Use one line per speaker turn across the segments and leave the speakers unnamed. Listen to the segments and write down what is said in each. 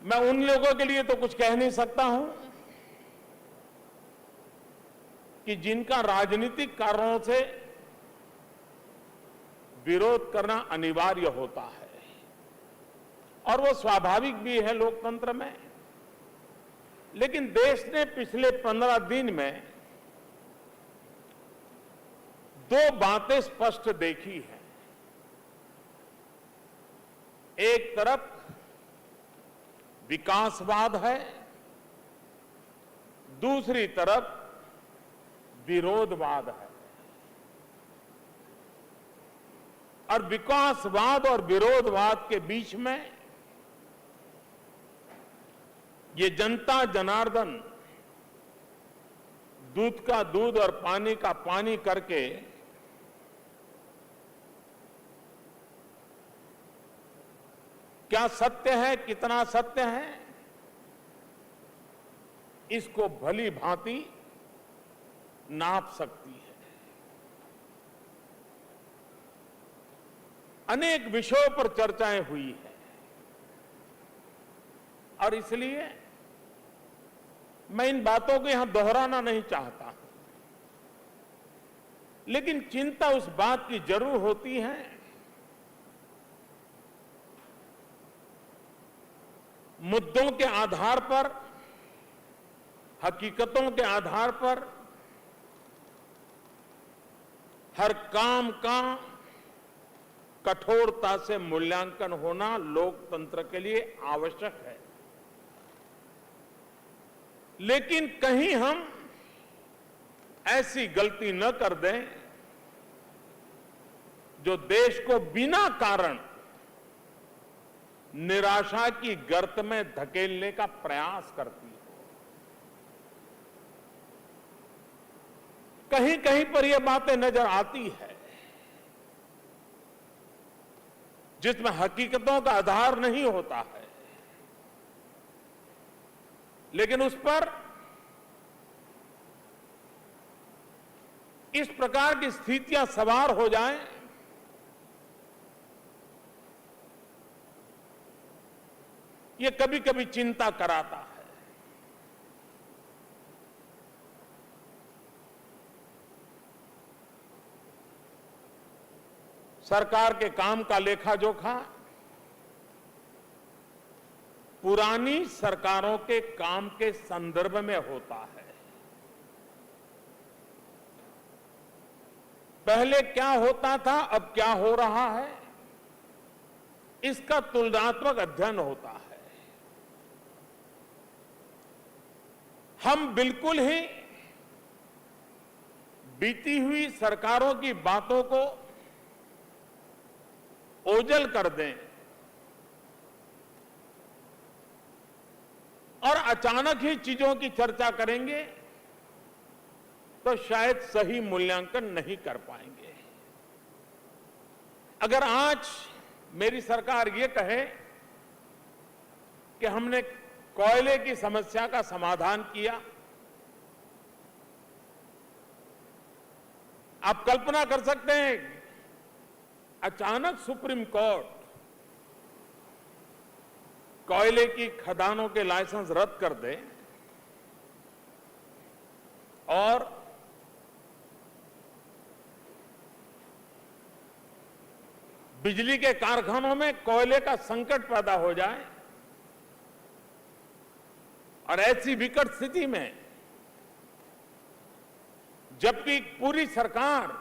मैं उन लोगों के लिए तो कुछ कह नहीं सकता हूं कि जिनका राजनीतिक कारणों से विरोध करना अनिवार्य होता है और वो स्वाभाविक भी है लोकतंत्र में। लेकिन देश ने पिछले 15 दिन में दो बातें स्पष्ट देखी हैं। एक तरफ विकासवाद है, दूसरी तरफ विरोधवाद है। और विकासवाद और विरोधवाद के बीच में ये जनता जनार्दन दूध का दूध और पानी का पानी करके क्या सत्य है, कितना सत्य है, इसको भली भांति नाप सकती है। अनेक विषयों पर चर्चाएं हुई है और इसलिए मैं इन बातों को यहां दोहराना नहीं चाहता, लेकिन चिंता उस बात की जरूर होती है मुद्दों के आधार पर, हकीकतों के आधार पर हर काम का कठोरता से मूल्यांकन होना लोकतंत्र के लिए आवश्यक है। लेकिन कहीं हम ऐसी गलती न कर दें जो देश को बिना कारण निराशा की गर्त में धकेलने का प्रयास करती है। कहीं कहीं पर यह बातें नजर आती है जिसमें हकीकतों का आधार नहीं होता है, लेकिन उस पर इस प्रकार की स्थितियां सवार हो जाएं ये कभी कभी चिंता कराता है। सरकार के काम का लेखा जोखा पुरानी सरकारों के काम के संदर्भ में होता है। पहले क्या होता था, अब क्या हो रहा है, इसका तुलनात्मक अध्ययन होता है। हम बिल्कुल ही बीती हुई सरकारों की बातों को ओझल कर दें और अचानक ही चीजों की चर्चा करेंगे तो शायद सही मूल्यांकन नहीं कर पाएंगे। अगर आज मेरी सरकार ये कहे कि हमने कोयले की समस्या का समाधान किया, आप कल्पना कर सकते हैं अचानक सुप्रीम कोर्ट कोयले की खदानों के लाइसेंस रद्द कर दे और बिजली के कारखानों में कोयले का संकट पैदा हो जाए और ऐसी विकट स्थिति में जबकि पूरी सरकार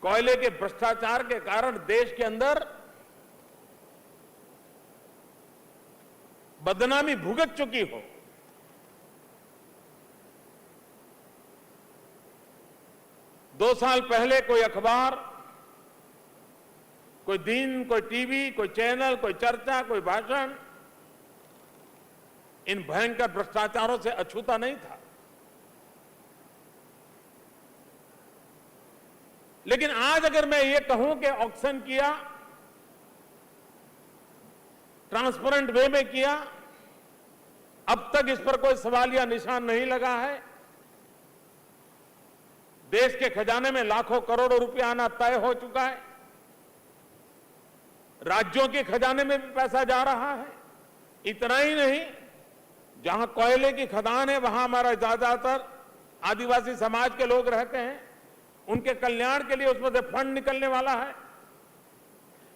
कोयले के भ्रष्टाचार के कारण देश के अंदर बदनामी भुगत चुकी हो, दो साल पहले कोई अखबार, कोई दिन, कोई टीवी, कोई चैनल, कोई चर्चा, कोई भाषण इन भयंकर भ्रष्टाचारों से अछूता नहीं था। लेकिन आज अगर मैं ये कहूं कि ऑक्शन किया, ट्रांसपेरेंट वे में किया, अब तक इस पर कोई सवालिया निशान नहीं लगा है, देश के खजाने में लाखों करोड़ों रुपया आना तय हो चुका है, राज्यों के खजाने में भी पैसा जा रहा है, इतना ही नहीं, जहां कोयले की खदान है वहां हमारा ज्यादातर आदिवासी समाज के लोग रहते हैं, उनके कल्याण के लिए उसमें से फंड निकलने वाला है।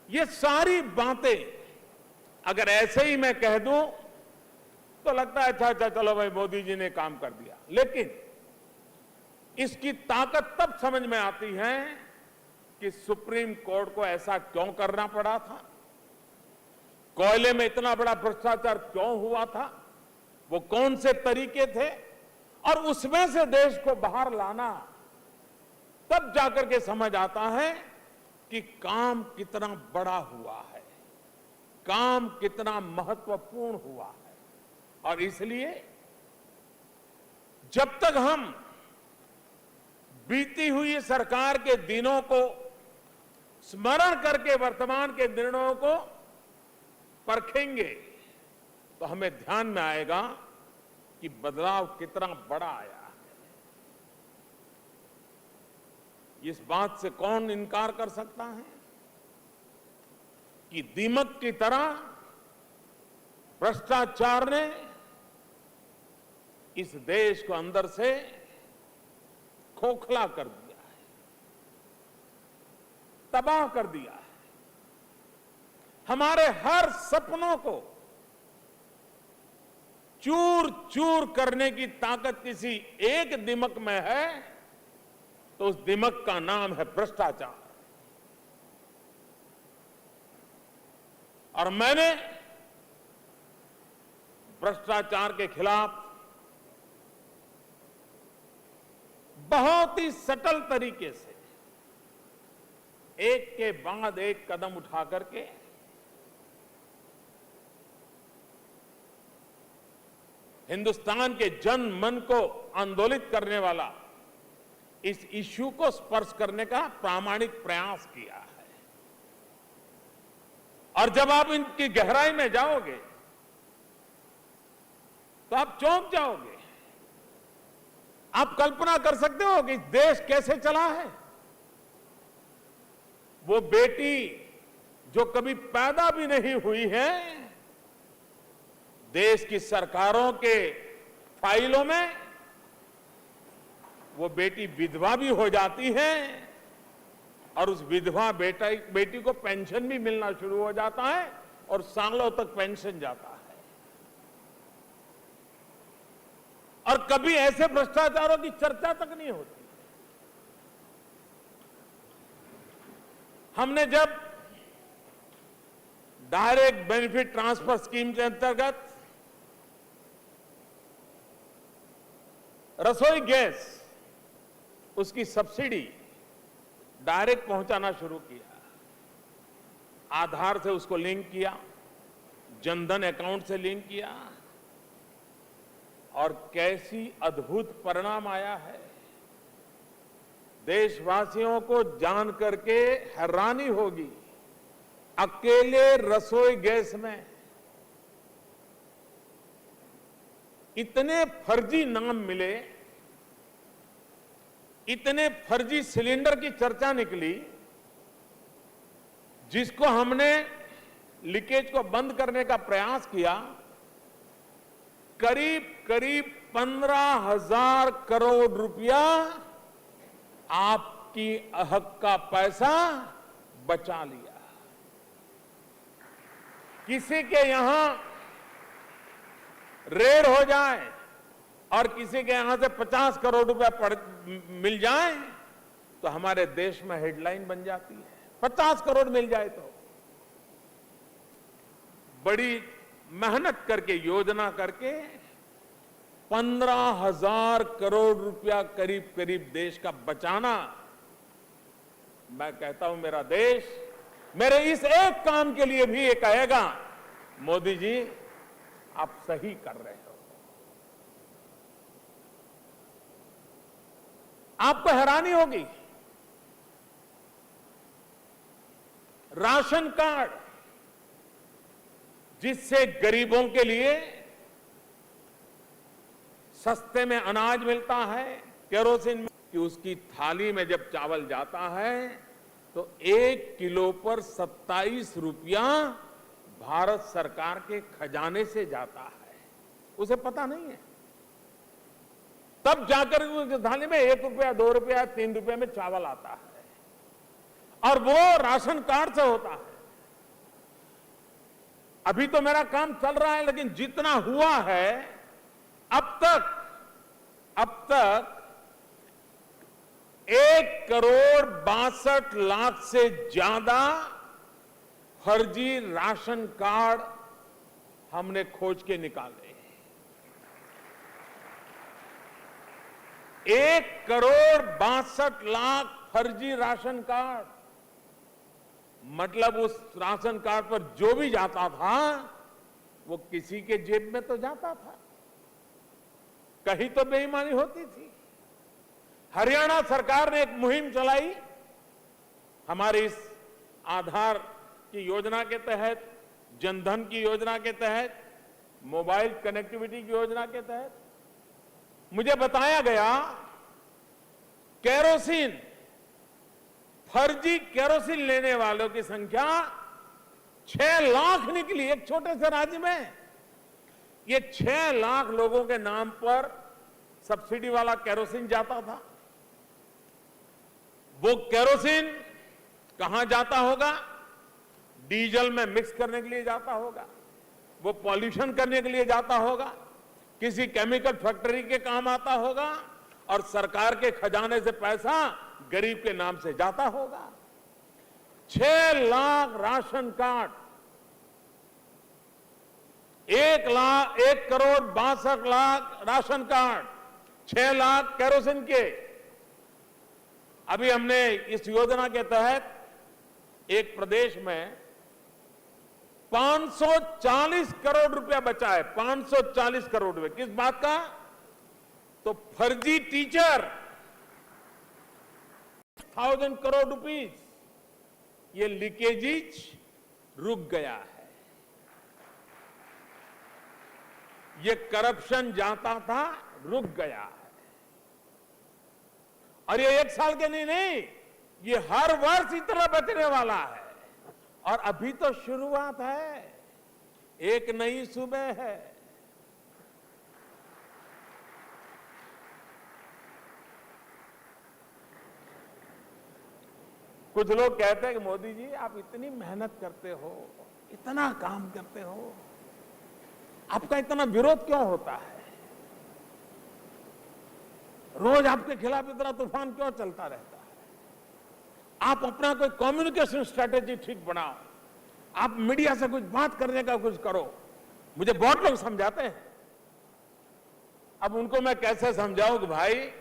ये सारी बातें अगर ऐसे ही मैं कह दूं तो लगता है अच्छा अच्छा चलो भाई मोदी जी ने काम कर दिया, लेकिन इसकी ताकत तब समझ में आती है कि सुप्रीम कोर्ट को ऐसा क्यों करना पड़ा था, कोयले में इतना बड़ा भ्रष्टाचार क्यों हुआ था, वो कौन से तरीके थे, और उसमें से देश को बाहर लाना, तब जाकर के समझ आता है कि काम कितना बड़ा हुआ है, काम कितना महत्वपूर्ण हुआ है। और इसलिए जब तक हम बीती हुई सरकार के दिनों को स्मरण करके वर्तमान के निर्णयों को परखेंगे तो हमें ध्यान में आएगा कि बदलाव कितना बड़ा आया है। इस बात से कौन इनकार कर सकता है कि दीमक की तरह भ्रष्टाचार ने इस देश को अंदर से खोखला कर दिया है, तबाह कर दिया है। हमारे हर सपनों को चूर चूर करने की ताकत किसी एक दिमक में है, तो उस दिमक का नाम है भ्रष्टाचार। और मैंने भ्रष्टाचार के खिलाफ बहुत ही सटल तरीके से एक के बाद एक कदम उठा करके हिंदुस्तान के जन मन को आंदोलित करने वाला इस इश्यू को स्पर्श करने का प्रामाणिक प्रयास किया है। और जब आप इनकी गहराई में जाओगे तो आप चौंक जाओगे। आप कल्पना कर सकते हो कि देश कैसे चला है। वो बेटी जो कभी पैदा भी नहीं हुई है, देश की सरकारों के फाइलों में वो बेटी विधवा भी हो जाती है और उस विधवा बेटी को पेंशन भी मिलना शुरू हो जाता है और सालों तक पेंशन जाता है। और कभी ऐसे भ्रष्टाचारों की चर्चा तक नहीं होती। हमने जब डायरेक्ट बेनिफिट ट्रांसफर स्कीम के अंतर्गत रसोई गैस उसकी सब्सिडी डायरेक्ट पहुंचाना शुरू किया, आधार से उसको लिंक किया, जनधन अकाउंट से लिंक किया, और कैसी अद्भुत परिणाम आया है। देशवासियों को जान करके हैरानी होगी, अकेले रसोई गैस में इतने फर्जी नाम मिले, इतने फर्जी सिलेंडर की चर्चा निकली, जिसको हमने लीकेज को बंद करने का प्रयास किया। करीब करीब 15,000 करोड़ रुपया आपकी हक का पैसा बचा लिया। किसी के यहां रेड हो जाए और किसी के यहां से 50 करोड़ रुपया मिल जाए तो हमारे देश में हेडलाइन बन जाती है। 50 करोड़ मिल जाए तो बड़ी मेहनत करके, योजना करके 15,000 करोड़ रुपया करीब करीब देश का बचाना। मैं कहता हूं मेरा देश मेरे इस एक काम के लिए भी ये कहेगा, मोदी जी आप सही कर रहे हो। आपको हैरानी होगी, राशन कार्ड जिससे गरीबों के लिए सस्ते में अनाज मिलता है, केरोसिन में, कि उसकी थाली में जब चावल जाता है तो 1 किलो पर 27 रुपया भारत सरकार के खजाने से जाता है, उसे पता नहीं है। तब जाकर उस थाली में 1 रुपया, 2 रुपया, 3 रुपये में चावल आता है, और वो राशन कार्ड से होता है। अभी तो मेरा काम चल रहा है, लेकिन जितना हुआ है अब तक 1,62,00,000 से ज्यादा फर्जी राशन कार्ड हमने खोज के निकाले। 1,62,00,000 फर्जी राशन कार्ड, मतलब उस राशन कार्ड पर जो भी जाता था वो किसी के जेब में तो जाता था, कहीं तो बेईमानी होती थी। हरियाणा सरकार ने एक मुहिम चलाई, हमारी इस आधार की योजना के तहत, जनधन की योजना के तहत, मोबाइल कनेक्टिविटी की योजना के तहत। मुझे बताया गया केरोसिन, फर्जी केरोसिन लेने वालों की संख्या 6 लाख निकली एक छोटे से राज्य में। ये 6 लाख लोगों के नाम पर सब्सिडी वाला केरोसिन जाता था। वो केरोसिन कहां जाता होगा? डीजल में मिक्स करने के लिए जाता होगा, वो पॉल्यूशन करने के लिए जाता होगा, किसी केमिकल फैक्ट्री के काम आता होगा, और सरकार के खजाने से पैसा गरीब के नाम से जाता होगा। 6 lakh ration card, 1,62,00,000 ration card, 6 lakh kerosene के। अभी हमने इस योजना के तहत एक प्रदेश में 540 करोड़ रुपया बचा है। 540 करोड़ रुपए किस बात का? तो फर्जी टीचर, 1,000 करोड़ रुपीस, ये लीकेजेज रुक गया है। ये करप्शन जाता था, रुक गया है। और ये 1 साल के नहीं, ये हर वर्ष इतना बचने वाला है। और अभी तो शुरुआत है, एक नई सुबह है। कुछ लोग कहते हैं कि मोदी जी आप इतनी मेहनत करते हो, इतना काम करते हो, आपका इतना विरोध क्यों होता है? रोज आपके खिलाफ इतना तूफान क्यों चलता रहता है? आप अपना कोई कम्युनिकेशन स्ट्रेटेजी ठीक बनाओ, आप मीडिया से कुछ बात करने का कुछ करो। मुझे बहुत लोग समझाते हैं। अब उनको मैं कैसे समझाऊं कि भाई,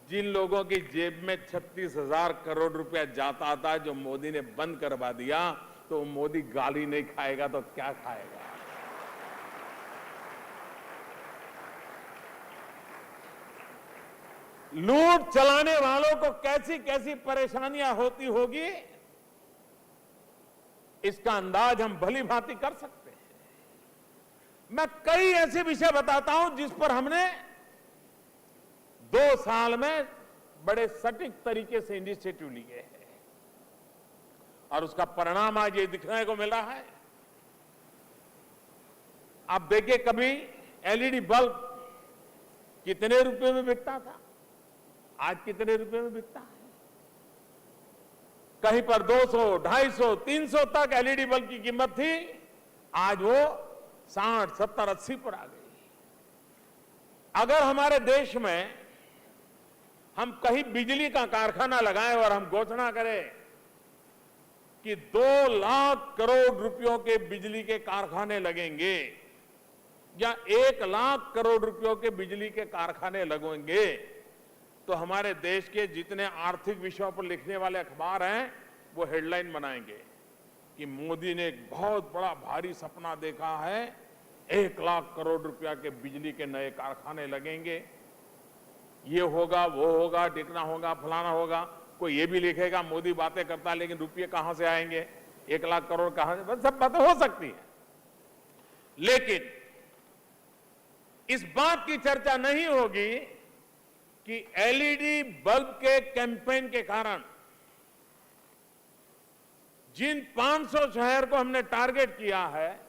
जिन लोगों की जेब में 36,000 करोड़ रुपया जाता था, जो मोदी ने बंद करवा दिया, तो मोदी गाली नहीं खाएगा तो क्या खाएगा? लूट चलाने वालों को कैसी कैसी परेशानियां होती होगी, इसका अंदाज हम भली भांति कर सकते हैं। मैं कई ऐसे विषय बताता हूं जिस पर हमने 2 साल में बड़े सटीक तरीके से इनिशिएटिव लिए हैं, और उसका परिणाम आज ये दिखने को मिला है। आप देखिए, कभी एलईडी बल्ब कितने रुपए में बिकता था, आज कितने रुपए में बिकता है? कहीं पर 200, 250, 300 तक एलईडी बल्ब की कीमत थी, आज वो 60, 70, 80 पर आ गई। अगर हमारे देश में हम कहीं बिजली का कारखाना लगाएं और हम घोषणा करें कि 2 लाख करोड़ रुपयों के बिजली के कारखाने लगेंगे, या 1 लाख करोड़ रुपयों के बिजली के कारखाने लगेंगे, तो हमारे देश के जितने आर्थिक विषयों पर लिखने वाले अखबार हैं, वो हेडलाइन बनाएंगे कि मोदी ने एक बहुत बड़ा भारी सपना देखा है, 1 लाख करोड़ रुपया के बिजली के नए कारखाने लगेंगे, ये होगा, वो होगा, टिकना होगा, फलाना होगा। कोई ये भी लिखेगा मोदी बातें करता है, लेकिन रुपये कहां से आएंगे, 1 लाख करोड़ कहां से? बस सब बातें हो सकती है, लेकिन इस बात की चर्चा नहीं होगी कि एलईडी बल्ब के कैंपेन के कारण जिन 500 शहर को हमने टारगेट किया है,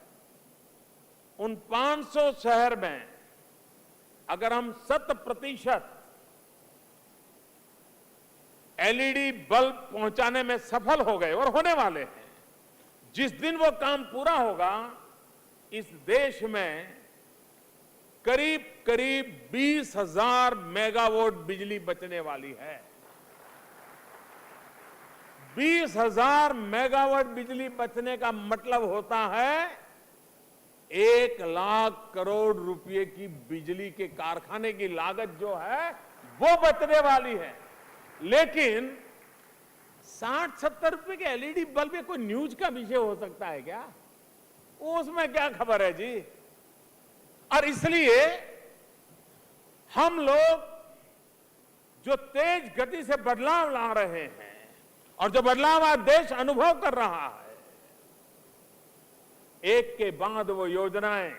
उन 500 शहर में अगर हम 100% एलईडी बल्ब पहुंचाने में सफल हो गए, और होने वाले हैं, जिस दिन वो काम पूरा होगा, इस देश में करीब करीब 20,000 मेगावाट बिजली बचने वाली है। 20,000 मेगावाट बिजली बचने का मतलब होता है 1 लाख करोड़ रुपए की बिजली के कारखाने की लागत जो है वो बचने वाली है। लेकिन 60-70 रुपए के एलईडी बल्ब कोई न्यूज का विषय हो सकता है क्या? उसमें क्या खबर है जी। और इसलिए हम लोग जो तेज गति से बदलाव ला रहे हैं, और जो बदलाव आज देश अनुभव कर रहा है, एक के बाद वो योजनाएं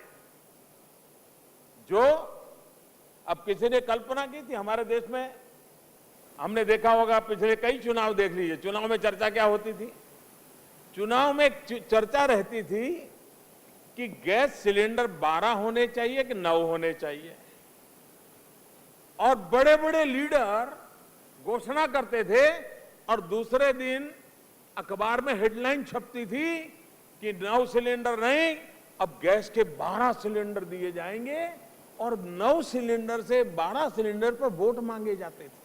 जो अब किसी ने कल्पना की थी हमारे देश में। हमने देखा होगा, पिछले कई चुनाव देख लीजिए, चुनाव में चर्चा क्या होती थी? चुनाव में चर्चा रहती थी कि गैस सिलेंडर 12 होने चाहिए कि 9 होने चाहिए, और बड़े बड़े लीडर घोषणा करते थे, और दूसरे दिन अखबार में हेडलाइन छपती थी कि 9 सिलेंडर नहीं, अब गैस के 12 सिलेंडर दिए जाएंगे, और 9 सिलेंडर से 12 सिलेंडर पर वोट मांगे जाते थे।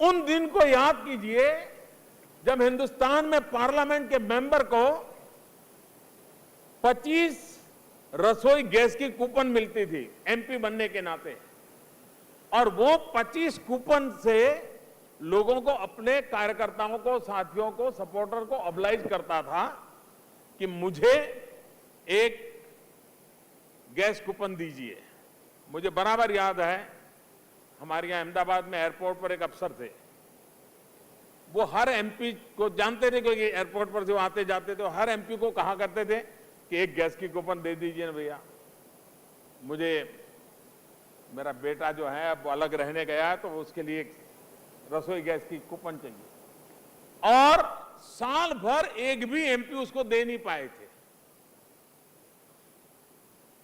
उन दिन को याद कीजिए जब हिंदुस्तान में पार्लियामेंट के मेंबर को 25 रसोई गैस की कूपन मिलती थी एमपी बनने के नाते, और वो 25 कूपन से लोगों को, अपने कार्यकर्ताओं को, साथियों को, सपोर्टर को ऑब्लाइज करता था कि मुझे एक गैस कूपन दीजिए। मुझे बराबर याद है, हमारे यहां अहमदाबाद में एयरपोर्ट पर एक अफसर थे, वो हर एमपी को जानते थे, क्योंकि एयरपोर्ट पर जो आते जाते थे, हर एमपी को कहा करते थे कि एक गैस की कूपन दे दीजिए ना भैया, मुझे, मेरा बेटा जो है अब अलग रहने गया है, तो उसके लिए एक रसोई गैस की कूपन चाहिए। और साल भर एक भी एमपी उसको दे नहीं पाए थे।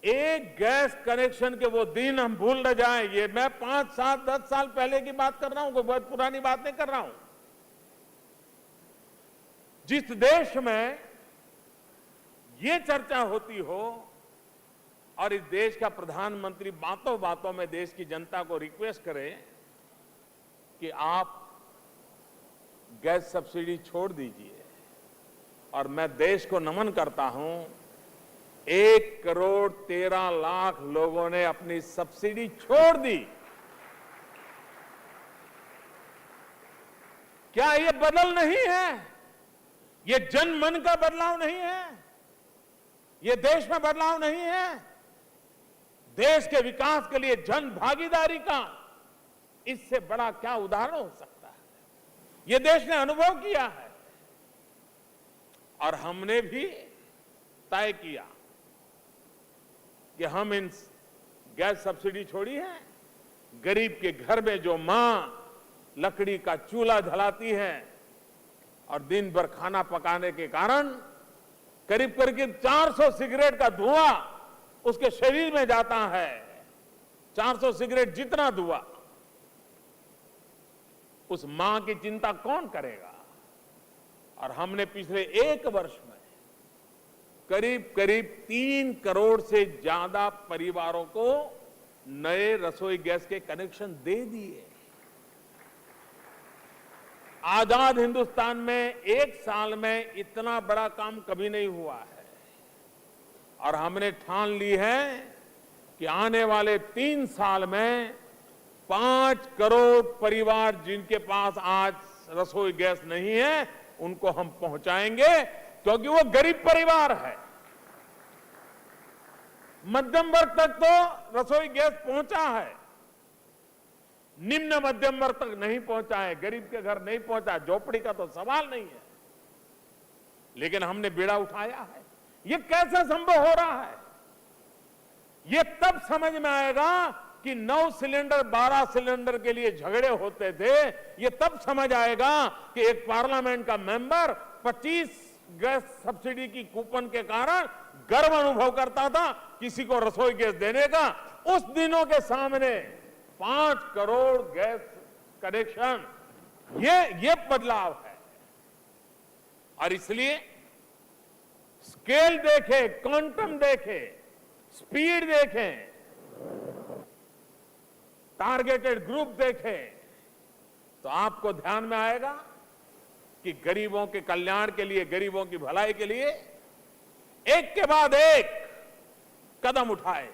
एक गैस कनेक्शन के वो दिन हम भूल न जाएं। ये मैं 5, 7, 10 साल पहले की बात कर रहा हूं, कोई बहुत पुरानी बात नहीं कर रहा हूं। जिस देश में ये चर्चा होती हो, और इस देश का प्रधानमंत्री बातों बातों में देश की जनता को रिक्वेस्ट करे कि आप गैस सब्सिडी छोड़ दीजिए, और मैं देश को नमन करता हूं, 1,13,00,000 लोगों ने अपनी सब्सिडी छोड़ दी। क्या ये बदल नहीं है? ये जन मन का बदलाव नहीं है? ये देश में बदलाव नहीं है? देश के विकास के लिए जन भागीदारी का इससे बड़ा क्या उदाहरण हो सकता है? ये देश ने अनुभव किया है, और हमने भी तय किया कि हम इन गैस सब्सिडी छोड़ी है। गरीब के घर में जो मां लकड़ी का चूल्हा जलाती है और दिन भर खाना पकाने के कारण करीब करीब 400 सिगरेट का धुआं उसके शरीर में जाता है, 400 सिगरेट जितना धुआं, उस मां की चिंता कौन करेगा? और हमने पिछले 1 वर्ष में करीब करीब 3 करोड़ से ज्यादा परिवारों को नए रसोई गैस के कनेक्शन दे दिए। आजाद हिंदुस्तान में 1 साल में इतना बड़ा काम कभी नहीं हुआ है, और हमने ठान ली है कि आने वाले 3 साल में 5 करोड़ परिवार जिनके पास आज रसोई गैस नहीं है, उनको हम पहुंचाएंगे, क्योंकि वो गरीब परिवार है। मध्यम वर्ग तक तो रसोई गैस पहुंचा है, निम्न मध्यम वर्ग तक नहीं पहुंचा है, गरीब के घर नहीं पहुंचा, झोपड़ी का तो सवाल नहीं है। लेकिन हमने बीड़ा उठाया है। ये कैसे संभव हो रहा है? ये तब समझ में आएगा कि 9 सिलेंडर 12 सिलेंडर के लिए झगड़े होते थे। ये तब समझ आएगा कि एक पार्लियामेंट का मेंबर 25 गैस सब्सिडी की कूपन के कारण गर्व अनुभव करता था किसी को रसोई गैस देने का। उस दिनों के सामने 5 करोड़ गैस कनेक्शन, ये बदलाव है। और इसलिए स्केल देखें, क्वांटम देखें, स्पीड देखें, टारगेटेड ग्रुप देखें, तो आपको ध्यान में आएगा कि गरीबों के कल्याण के लिए, गरीबों की भलाई के लिए एक के बाद एक कदम उठाए।